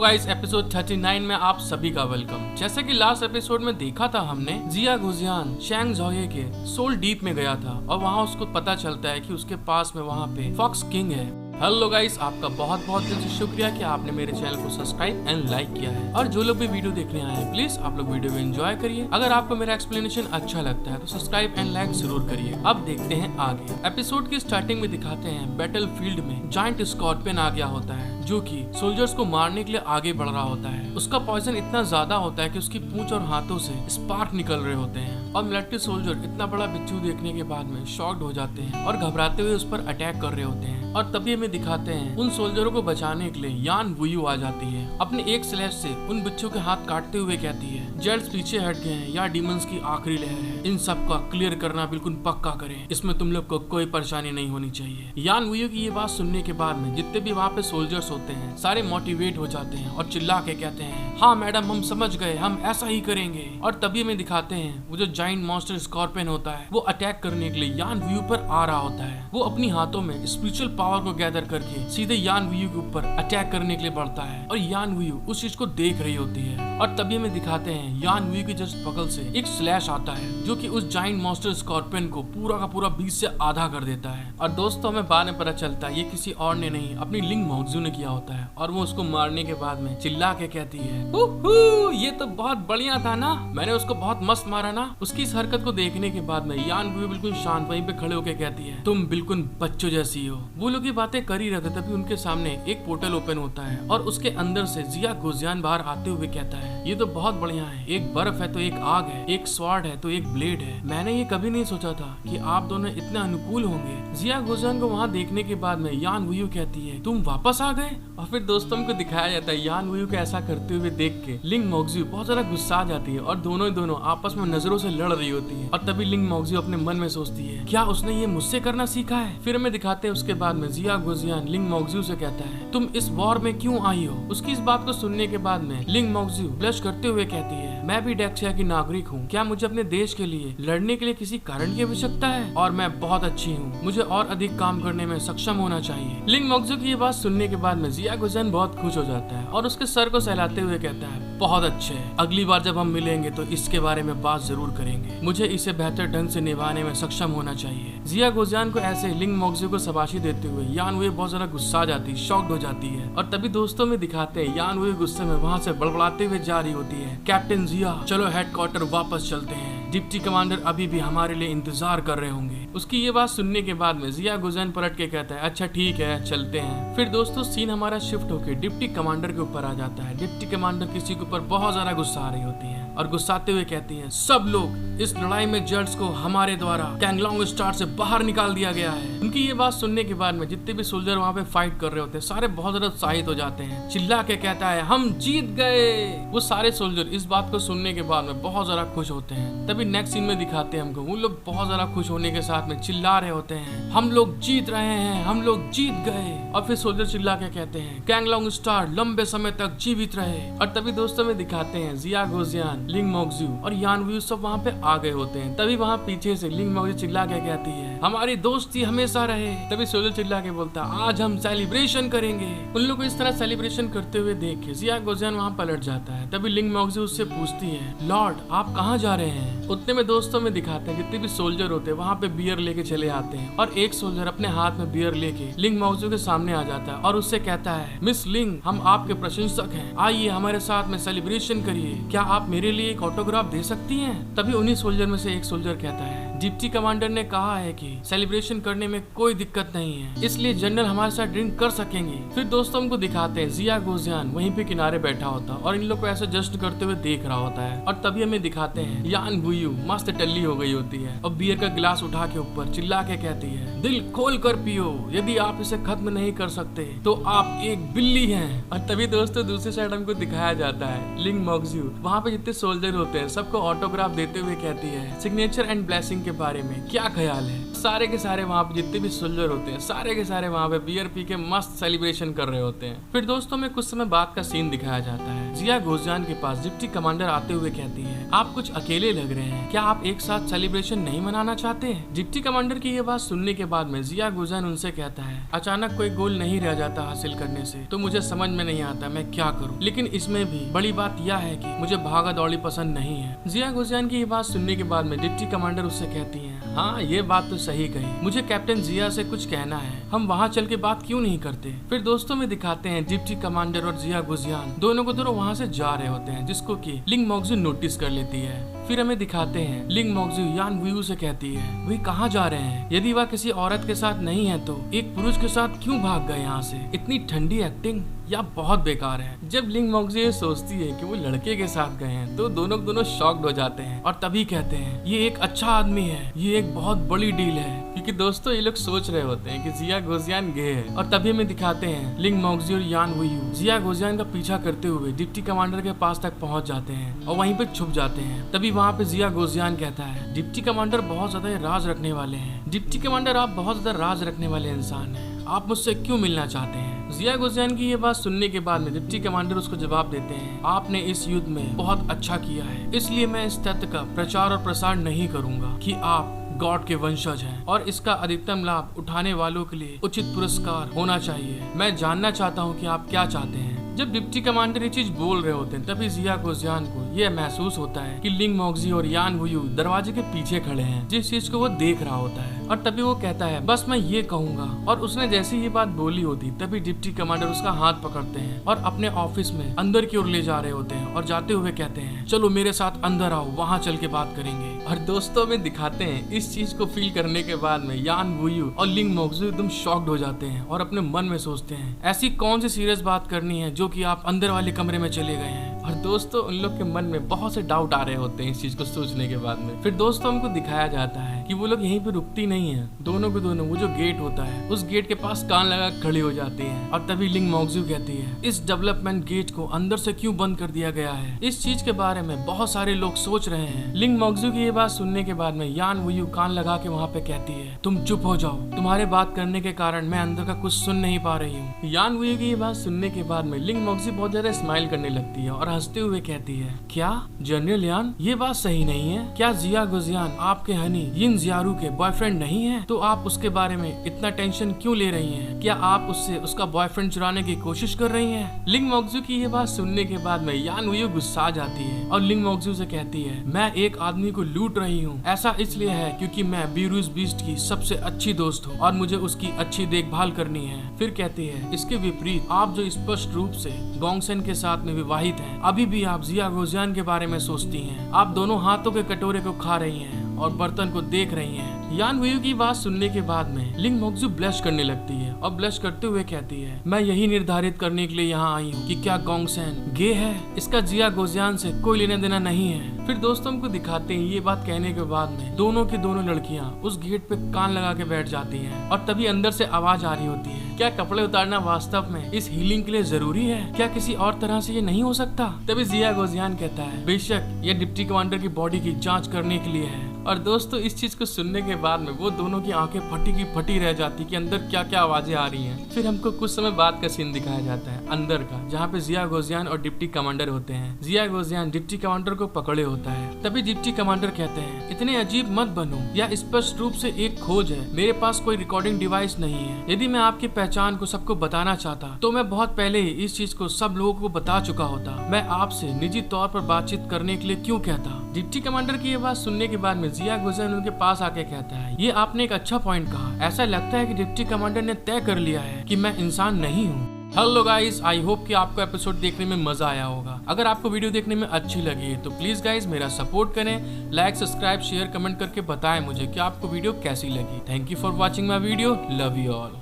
Guys, episode 39 में आप सभी का वेलकम। जैसे कि लास्ट एपिसोड में देखा था हमने, जिया गुजियान शैंग ज़ोये के सोल डीप में गया था और वहाँ उसको पता चलता है कि उसके पास में वहाँ पे फॉक्स किंग है। हेलो गाइस, आपका बहुत बहुत दिल से शुक्रिया कि आपने मेरे चैनल को सब्सक्राइब एंड लाइक किया है। और जो लोग भी वीडियो देखने आए हैं, प्लीज आप लोग वीडियो को एंजॉय करिए। अगर आपको मेरा एक्सप्लेनेशन अच्छा लगता है तो सब्सक्राइब एंड लाइक जरूर करिए। अब देखते हैं आगे। एपिसोड की स्टार्टिंग में दिखाते हैं बैटल फील्ड में जायंट स्कॉर्पियन आ गया होता है, जो कि सोल्जर्स को मारने के लिए आगे बढ़ रहा होता है। उसका पॉइजन इतना ज्यादा होता है कि उसकी पूंछ और हाथों से स्पार्क निकल रहे होते हैं और मिलिट्री सोल्जर इतना बड़ा बिच्छू देखने के बाद में शॉक्ड हो जाते हैं और घबराते हुए उस पर अटैक कर रहे होते हैं। और तभी हमें दिखाते हैं उन सोल्जरों को बचाने के लिए यान वुयू आ जाती है। अपने एक स्लैश से उन बिच्छू के हाथ काटते हुए कहती है, जेट्स पीछे हट गए हैं, या डीमंस की आखिरी लहर है, इन सब का क्लियर करना बिल्कुल पक्का करें, इसमें तुम लोग को कोई परेशानी नहीं होनी चाहिए। यान वुयू की ये बात सुनने के बाद में जितने भी वहाँ पे सोल्जर्स होते हैं सारे मोटिवेट हो जाते हैं और चिल्ला के कहते हैं, हाँ मैडम, हम समझ गए, हम ऐसा ही करेंगे। और तभी हमें दिखाते हैं वो जो जायंट मॉन्स्टर स्कॉर्पियन होता है वो अटैक करने के लिए यान वुयू पर आ रहा होता है। वो अपनी हाथों में स्पिरिचुअल पावर को गैदर करके सीधे यान वुयू के ऊपर अटैक करने के लिए बढ़ता है और यान वुयू उस चीज को देख रही होती है। और तभी हमें दिखाते हैं यान वुयू की जस्ट बगल से एक स्लैश आता है जो कि उस जायंट मॉन्स्टर स्कॉर्पियन को पूरा का पूरा 20 से आधा कर देता है। और दोस्तों, हमें बाद में पता चलता है ये किसी और ने नहीं, अपनी लिंग मोक्जू ने किया होता है। और वो उसको मारने के बाद में चिल्ला के कहती है, ये तो बहुत बढ़िया था ना, मैंने उसको बहुत मस्त मारा ना। उसकी इस हरकत को देखने के बाद में यान वुयू बिल्कुल शांत वहीं पे खड़े होकर कहती है, तुम बिल्कुल बच्चों जैसी हो। वो लोग ये बातें कर ही रहे थे तभी उनके सामने एक पोर्टल ओपन होता है और उसके अंदर से जिया गुजियान बाहर आते हुए कहता है, ये तो बहुत बढ़िया है, एक बर्फ है तो एक आग है, एक स्वॉर्ड है तो एक ब्लेड है। मैंने ये कभी नहीं सोचा था कि आप दोनों इतने अनुकूल होंगे। जिया गुजियान को वहाँ देखने के बाद में यान वुयू कहती है, तुम वापस आ गए। और फिर दोस्तों को दिखाया जाता है यान वुयू को ऐसा करते हुए देख के लिंग मोक्जू बहुत ज्यादा गुस्सा आ जाती है और दोनों आपस में नजरों से लड़ रही होती है। और तभी लिंग मोक्जू अपने मन में सोचती है, क्या उसने ये मुझसे करना सीखा है। फिर हमें दिखाते हैं उसके बाद में जिया गुजियान लिंग मोक्जू से कहता है, तुम इस वॉर में क्यों आई हो। उसकी इस बात को सुनने के बाद में लिंग मोक्जू ब्लश करते हुए कहती है, मैं भी डेक्सिया की नागरिक हूँ, क्या मुझे अपने देश के लिए लड़ने के लिए किसी कारण की आवश्यकता है। और मैं बहुत अच्छी हूँ, मुझे और अधिक काम करने में सक्षम होना चाहिए। लिंग मोक्जू की ये बात सुनने के बाद में जिया गुजियान बहुत खुश हो जाता है और उसके सर को सहलाते हुए कहता है, बहुत अच्छे, अगली बार जब हम मिलेंगे तो इसके बारे में बात जरूर करेंगे, मुझे इसे बेहतर ढंग से निभाने में सक्षम होना चाहिए। जिया गुजियान को ऐसे लिंग मोक्जू को शाबाशी देते हुए यान वुयू बहुत ज्यादा गुस्सा आ जाती है, शॉक्ड हो जाती है। और तभी दोस्तों में दिखाते हैं यान वुयू गुस्से में वहाँ से बड़बड़ाते हुए जा रही होती है, कैप्टन जिया, चलो हेडक्वार्टर वापस चलते हैं, डिप्टी कमांडर अभी भी हमारे लिए इंतजार कर रहे होंगे। उसकी ये बात सुनने के बाद में जिया गुजियान पलट के कहता है, अच्छा ठीक है, चलते हैं। फिर दोस्तों सीन हमारा शिफ्ट होकर डिप्टी कमांडर के ऊपर आ जाता है। डिप्टी कमांडर किसी के ऊपर बहुत ज्यादा गुस्सा आ रही होती है और गुस्साते हुए कहती है, सब लोग, इस लड़ाई में जेट्स को हमारे द्वारा कैंगलोंग स्टार से बाहर निकाल दिया गया है। उनकी ये बात सुनने के बाद में जितने भी सोल्जर वहाँ पे फाइट कर रहे होते हैं सारे बहुत ज्यादा उत्साहित हो जाते हैं, चिल्ला के कहता है, हम जीत गए। वो सारे सोल्जर इस बात को सुनने के बाद में बहुत ज्यादा खुश होते हैं। तभी नेक्स्ट सीन में दिखाते हैं हमको वो लोग बहुत ज्यादा खुश होने के साथ में चिल्ला रहे होते हैं, हम लोग जीत रहे हैं, हम लोग जीत गए। और फिर सोल्जर चिल्ला के कहते हैं, कैंगलोंग स्टार लंबे समय तक जीवित रहे। और तभी दोस्तों में दिखाते हैं जिया गुजियान, लिंग मोक्जू और यान वुयू सब वहाँ पे आ गए होते हैं। तभी वहाँ पीछे से लिंग मोक्जू चिल्ला के कहती है, हमारी दोस्ती हमेशा रहे। तभी सोल्जर चिल्ला के बोलता है, आज हम सेलिब्रेशन करेंगे। उन लोग को इस तरह सेलिब्रेशन करते हुए देख के जिया गुजियान वहाँ पलट जाता है। तभी लिंग मोक्जू उससे पूछती है, लॉर्ड आप कहाँ जा रहे हैं। उतने में दोस्तों में दिखाते हैं जितने भी सोल्जर होते हैं वहाँ पे बियर लेके चले आते हैं और एक सोल्जर अपने हाथ में बियर लेके लिंग मोक्जू के सामने आ जाता है और उससे कहता है, मिस लिंग, हम आपके प्रशंसक हैं, आइए हमारे साथ में सेलिब्रेशन करिए, क्या आप मेरे लिए एक ऑटोग्राफ दे सकती हैं। तभी उन्हीं सोल्जर में से एक सोल्जर कहता है, डिप्टी कमांडर ने कहा है कि सेलिब्रेशन करने में कोई दिक्कत नहीं है, इसलिए जनरल हमारे साथ ड्रिंक कर सकेंगे। फिर दोस्तों हमको दिखाते हैं जिया गुजियान वहीं पे किनारे बैठा होता और इन लोग को ऐसे जस्ट करते हुए देख रहा होता है। और तभी हमें दिखाते हैं यान वुयू मस्त टल्ली हो गई होती है और बियर का गिलास उठा के ऊपर चिल्ला के कहती है, दिल खोल कर पियो, यदि आप इसे खत्म नहीं कर सकते तो आप एक बिल्ली हैं। और तभी दोस्तों दूसरी साइड हमको दिखाया जाता है लिंग मोक्जू वहाँ पे जितने सोल्जर होते हैं सबको ऑटोग्राफ देते हुए कहती है, सिग्नेचर एंड ब्लेसिंग के बारे में क्या ख्याल है। सारे के सारे वहाँ पे जितने भी सोल्जर होते हैं सारे के सारे वहाँ पे बियर पी के मस्त सेलिब्रेशन कर रहे होते हैं। फिर दोस्तों में कुछ समय बाद का सीन दिखाया जाता है। जिया गोजियान के पास डिप्टी कमांडर आते हुए कहती है, आप कुछ अकेले लग रहे हैं, क्या आप एक साथ सेलिब्रेशन नहीं मनाना चाहते? डिप्टी कमांडर की ये बात सुनने के बाद में जिया गोजियान उनसे कहता है, अचानक कोई गोल नहीं रह जाता हासिल करने से तो मुझे समझ में नहीं आता मैं क्या करूं, लेकिन इसमें भी बड़ी बात यह है कि मुझे भागा दौड़ी पसंद नहीं है। जिया गोजियान की ये बात सुनने के बाद में डिप्टी कमांडर उससे कहती है, हाँ ये बात तो सही कही, मुझे कैप्टन जिया से कुछ कहना है, हम वहाँ चल के बात क्यों नहीं करते। फिर दोस्तों में दिखाते हैं डिप्टी कमांडर और जिया गोजियान दोनों को दोनों वहाँ से जा रहे होते हैं, जिसको कि लिंग मोक्जू नोटिस कर लेती है। फिर हमें दिखाते हैं लिंग मोक्जू यान वुयू से कहती है, वही कहाँ जा रहे हैं, यदि वह किसी औरत के साथ नहीं है तो एक पुरुष के साथ क्यों भाग गए यहाँ से, इतनी ठंडी एक्टिंग या बहुत बेकार है। जब लिंग मोक्जू ये सोचती है कि वो लड़के के साथ गए हैं तो दोनों शॉक्ड हो जाते हैं और तभी कहते हैं ये एक अच्छा आदमी है, ये एक बहुत बड़ी डील है, क्योंकि दोस्तों ये लोग सोच रहे होते हैं कि जिया गोजियान गे है। और तभी हमें दिखाते हैं लिंग मोक्जू और यान वुयू जिया गोजियान का पीछा करते हुए डिप्टी कमांडर के पास तक पहुँच जाते हैं और वहीं पे छुप जाते हैं। तभी वहाँ पे जिया गोजियान कहता है, डिप्टी कमांडर बहुत ज्यादा राज रखने वाले हैं, डिप्टी कमांडर आप बहुत ज्यादा राज रखने वाले इंसान हैं, आप मुझसे क्यों मिलना चाहते हैं। जिया गोजियान की ये बात सुनने के बाद में डिप्टी कमांडर उसको जवाब देते हैं, आपने इस युद्ध में बहुत अच्छा किया है, इसलिए मैं इस तथ्य का प्रचार और प्रसार नहीं करूंगा कि आप गॉड के वंशज हैं और इसका अधिकतम लाभ उठाने वालों के लिए उचित पुरस्कार होना चाहिए। मैं जानना चाहता हूँ कि आप क्या चाहते हैं। जब डिप्टी कमांडर ये चीज बोल रहे होते हैं तभी जिया गोजियान को यह महसूस होता है कि लिंग मोक्जू और यान वुयू दरवाजे के पीछे खड़े हैं, जिस चीज को वो देख रहा होता है। और तभी वो कहता है, बस मैं ये कहूंगा। और उसने जैसे ये बात बोली होती तभी डिप्टी कमांडर उसका हाथ पकड़ते हैं और अपने ऑफिस में अंदर की ओर ले जा रहे होते हैं और जाते हुए कहते हैं, चलो मेरे साथ अंदर आओ, वहाँ चल के बात करेंगे। और दोस्तों में दिखाते हैं इस चीज को फील करने के बाद में यान वुयू और लिंग मोक्जू एकदम शॉक्ड हो जाते हैं और अपने मन में सोचते हैं, ऐसी कौन सी सीरियस बात करनी है जो कि आप अंदर वाले कमरे में चले गए हैं। और दोस्तों उन लोग के मन में बहुत से डाउट आ रहे होते हैं इस चीज को सोचने के बाद में। फिर दोस्तों हमको दिखाया जाता है कि वो लोग यहीं पे रुकती नहीं है, दोनों के दोनों वो जो गेट होता है उस गेट के पास कान लगा खड़ी हो जाती है। और तभी लिंग मोक्जू कहती है, इस डेवलपमेंट गेट को अंदर से क्यों बंद कर दिया गया है, इस चीज के बारे में बहुत सारे लोग सोच रहे हैं। लिंग मोक्जू की ये बात सुनने के बाद में यान वुयू कान लगा के वहाँ पे कहती है, तुम चुप हो जाओ, तुम्हारे बात करने के कारण मैं अंदर का कुछ सुन नहीं पा रही हूँ। यान वुयू की ये बात सुनने के बाद में लिंग मोक्जू बहुत ज्यादा स्माइल करने लगती है और हंसते हुए कहती है, क्या जनरल यान ये बात सही नहीं है, क्या जिया गोजियान आपके हनी यिन जियारू के बॉयफ्रेंड नहीं है, तो आप उसके बारे में इतना टेंशन क्यों ले रही हैं? क्या आप उससे उसका बॉयफ्रेंड चुराने की कोशिश कर रही हैं? लिंग मोक्जू की ये बात सुनने के बाद में यान वुयू गुस्सा आ जाती है और लिंग मोक्जू से कहती है, मैं एक आदमी को लूट रही हूँ, ऐसा इसलिए है क्योंकि मैं बीरूज बीस्ट की सबसे अच्छी दोस्त हूँ और मुझे उसकी अच्छी देखभाल करनी है। फिर कहती है, इसके विपरीत आप जो स्पष्ट रूप से गोंगसेन के साथ में विवाहित हैं, अभी भी आप जिया गोजियान के बारे में सोचती हैं। आप दोनों हाथों के कटोरे को खा रही हैं और बर्तन को देख रही हैं। यान वुयू की बात सुनने के बाद में लिंग मोक्जू ब्लश करने लगती है और ब्लश करते हुए कहती है, मैं यही निर्धारित करने के लिए यहाँ आई हूँ कि क्या गोंगसेन गे है, इसका जिया गोजियान से कोई लेना देना नहीं है। फिर दोस्तों हमको दिखाते हैं ये बात कहने के बाद में दोनों की दोनों लड़कियाँ उस गेट पे कान लगा के बैठ जाती हैं और तभी अंदर से आवाज आ रही होती है, क्या कपड़े उतारना वास्तव में इस हीलिंग के लिए जरूरी है, क्या किसी और तरह से ये नहीं हो सकता? तभी जिया गोजियान कहता है, बेशक ये डिप्टी कमांडर की बॉडी की जांच करने के लिए है। और दोस्तों इस चीज को सुनने के बाद में वो दोनों की आंखें फटी की फटी रह जाती कि अंदर क्या क्या आवाजें आ रही हैं। फिर हमको कुछ समय बाद का सीन दिखाया जाता है अंदर का, जहाँ पे जिया गोजियान और डिप्टी कमांडर होते हैं। जिया गोजियान डिप्टी कमांडर को पकड़े होता है। तभी डिप्टी कमांडर कहते हैं, इतने अजीब मत बनो, यह स्पष्ट रूप से एक खोज है, मेरे पास कोई रिकॉर्डिंग डिवाइस नहीं है। यदि मैं आपकी पहचान को सबको बताना चाहता तो मैं बहुत पहले ही इस चीज को सब लोगों को बता चुका होता। मैं आपसे निजी तौर पर बातचीत करने के लिए क्यों कहता? डिप्टी कमांडर की ये बात सुनने के बाद में जिया गोजियान उनके पास आके कहता है, ये आपने एक अच्छा पॉइंट कहा, ऐसा लगता है कि डिप्टी कमांडर ने तय कर लिया है कि मैं इंसान नहीं हूँ। हेलो गाइस, आई होप कि आपको एपिसोड देखने में मजा आया होगा। अगर आपको वीडियो देखने में अच्छी लगी है तो प्लीज गाइस मेरा सपोर्ट करें, लाइक सब्सक्राइब शेयर कमेंट करके बताएं मुझे कि आपको वीडियो कैसी लगी। Thank you for watching my video, love you all.